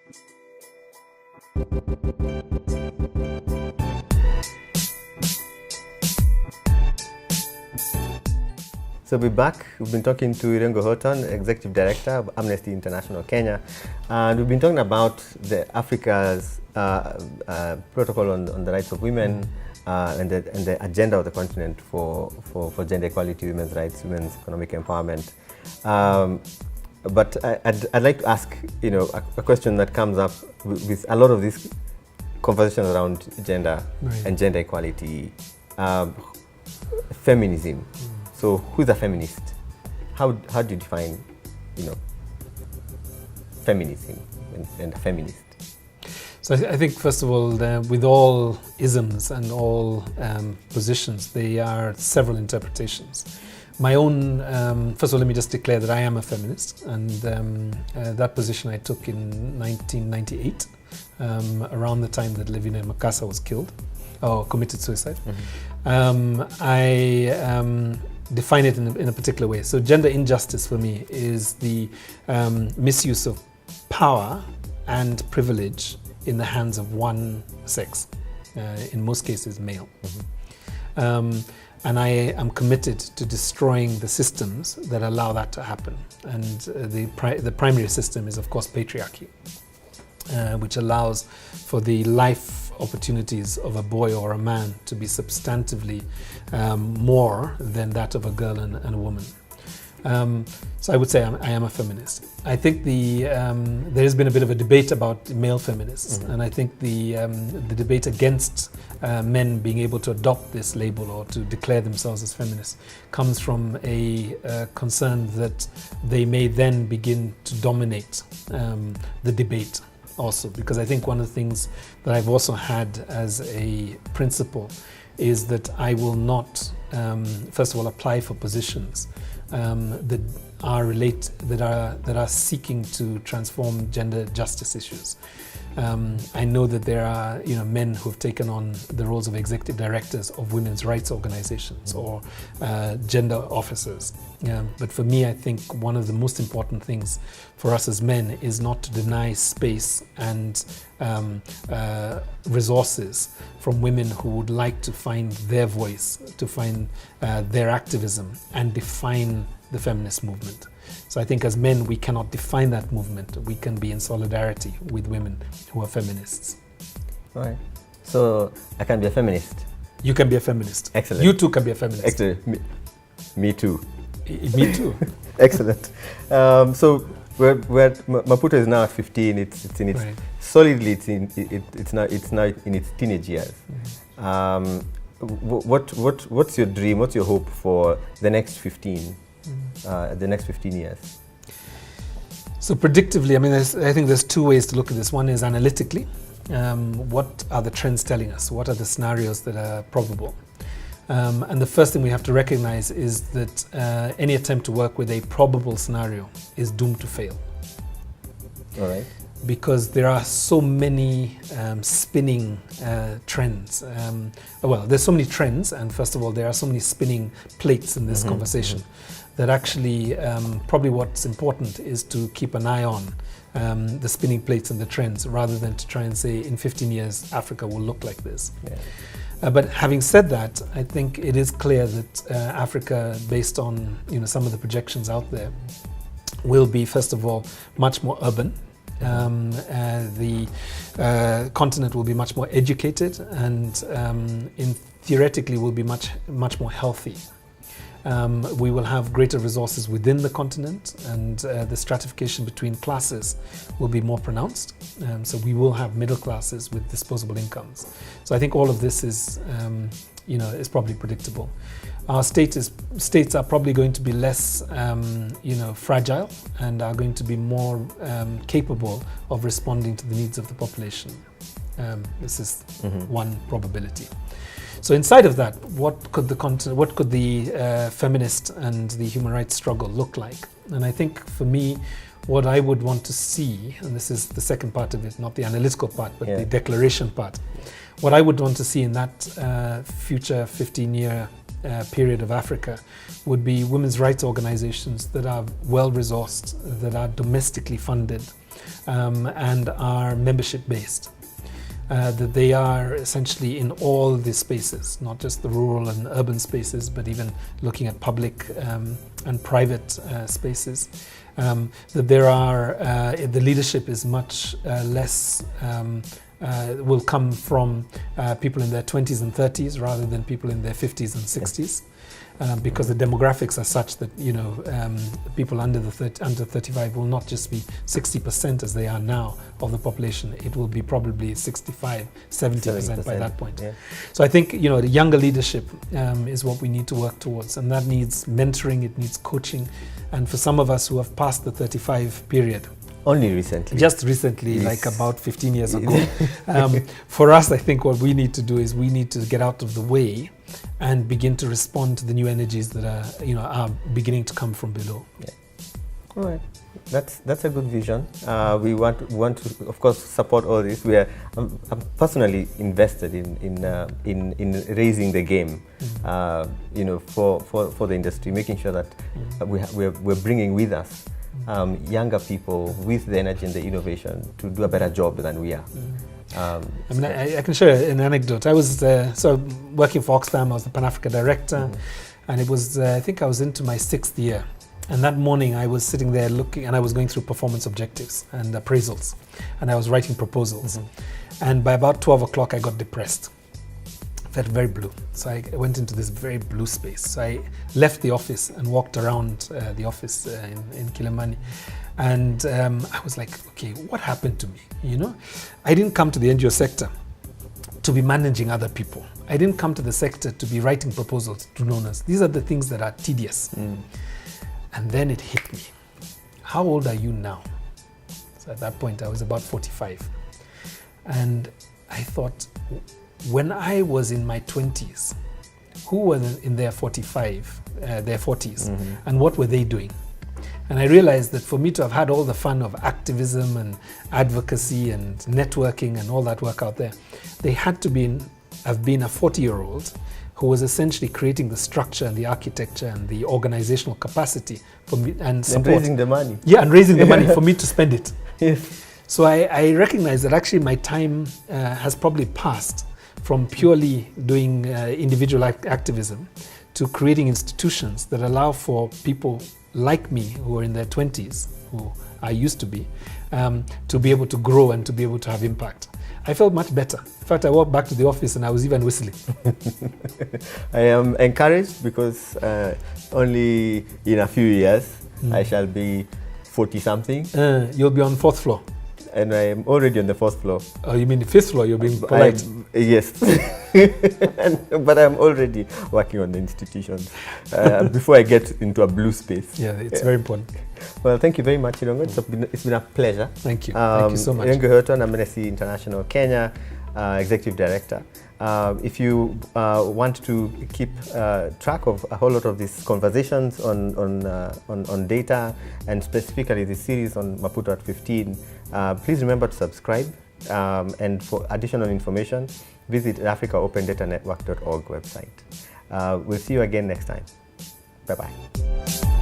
So we're back. We've been talking to Irungu Houghton, Executive Director of Amnesty International Kenya, and we've been talking about Africa's protocol on the rights of women and the agenda of the continent for gender equality, women's rights, women's economic empowerment. But I'd like to ask, a question that comes up with a lot of these conversations around gender and gender equality, feminism. So who's a feminist? How do you define, feminism and a feminist? So I think, first of all, with all isms and all positions, there are several interpretations. My own, first of all, let me just declare that I am a feminist, and that position I took in 1998, around the time that Levina Makasa was killed, or committed suicide. I define it in a particular way. So gender injustice for me is the misuse of power and privilege in the hands of one sex, in most cases male. And I am committed to destroying the systems that allow that to happen. And the primary system is, of course, patriarchy, which allows for the life opportunities of a boy or a man to be substantively more than that of a girl and a woman. So I would say I am a feminist. I think there has been a bit of a debate about male feminists, and I think the debate against men being able to adopt this label or to declare themselves as feminists comes from a concern that they may then begin to dominate the debate also, because I think one of the things that I've also had as a principle is that I will not, first of all, apply for positions that are seeking to transform gender justice issues. I know that there are men who have taken on the roles of executive directors of women's rights organizations or gender officers. But for me, I think one of the most important things for us as men is not to deny space and resources from women who would like to find their voice, to find their activism and define the feminist movement. So I think as men, we cannot define that movement. We can be in solidarity with women who are feminists. All right. So I can be a feminist. You can be a feminist. Excellent. You too can be a feminist. Excellent. Me too. Me too. Excellent. So Maputo is now at 15. It's in its solidly. It's now in its teenage years. What's your dream? What's your hope for the next 15? The next 15 years? So predictively, I think there's two ways to look at this. One is analytically. What are the trends telling us? What are the scenarios that are probable? And the first thing we have to recognize is that any attempt to work with a probable scenario is doomed to fail. All right. Because there are so many spinning trends. There's so many trends, and first of all, there are so many spinning plates in this conversation that actually probably what's important is to keep an eye on the spinning plates and the trends rather than to try and say in 15 years Africa will look like this. Yeah. But having said that, I think it is clear that Africa, based on some of the projections out there, will be, first of all, much more urban. The continent will be much more educated and theoretically will be much more healthy. We will have greater resources within the continent, and the stratification between classes will be more pronounced. So we will have middle classes with disposable incomes. So I think all of this is probably predictable. Our states are probably going to be less, fragile and are going to be more capable of responding to the needs of the population. This is one probability. So inside of that, what could the feminist and the human rights struggle look like? And I think for me, what I would want to see, and this is the second part of it, not the analytical part, but the declaration part. What I would want to see in that future 15-year period of Africa would be women's rights organizations that are well-resourced, that are domestically funded, and are membership-based. That they are essentially in all the spaces, not just the rural and urban spaces, but even looking at public and private spaces. That there are, the leadership is much less, will come from people in their 20s and 30s rather than people in their 50s and 60s. Because the demographics are such that, you know, people under 35 will not just be 60% as they are now of the population. It will be probably 65, 70% by that point. Yeah. So I think, you know, the younger leadership is what we need to work towards, and that needs mentoring, it needs coaching. And for some of us who have passed the 35 period, only recently. Just recently, yes. Like about 15 years ago. For us, I think what we need to do is we need to get out of the way and begin to respond to the new energies that are, you know, are beginning to come from below. Yeah. All right, that's a good vision. We want to, of course, support all this. I'm personally invested in raising the game, you know, for the industry, making sure that we're bringing with us younger people with the energy and the innovation to do a better job than we are. I mean, I can share an anecdote. I was working for Oxfam. I was the Pan-Africa director, and it was I think I was into my 6th year. And that morning I was sitting there looking, and I was going through performance objectives and appraisals, and I was writing proposals. And by about 12 o'clock I got depressed. Felt very blue. So I went into this very blue space. So I left the office and walked around the office in Kilimani. And I was like, okay, what happened to me? You know, I didn't come to the NGO sector to be managing other people. I didn't come to the sector to be writing proposals to donors. These are the things that are tedious. And then it hit me. How old are you now? So at that point, I was about 45. And I thought, when I was in my 20s, who were in their 40s, and what were they doing? And I realized that for me to have had all the fun of activism and advocacy and networking and all that work out there, they had to have been a 40-year-old who was essentially creating the structure and the architecture and the organizational capacity for me and support. And raising the money. Yeah, and raising the money for me to spend it. Yes. So I recognize that actually my time has probably passed from purely doing individual activism to creating institutions that allow for people like me who are in their 20s, who I used to be able to grow and to be able to have impact. I felt much better. In fact, I walked back to the office and I was even whistling. I am encouraged because only in a few years I shall be 40-something. You'll be on 4th floor. And I am already on the 4th floor. Oh, you mean the 5th floor? You're being polite. Yes. But I'm already working on the institutions before I get into a blue space. Yeah, it's very important. Well, thank you very much, Irungu. It's been a pleasure. Thank you. Thank you so much. Irungu Houghton, Amnesty International Kenya, Executive Director. If you want to keep track of a whole lot of these conversations on data, and specifically the series on Maputo at 15, please remember to subscribe. And for additional information, visit the africaopendatanetwork.org website. We'll see you again next time. Bye-bye.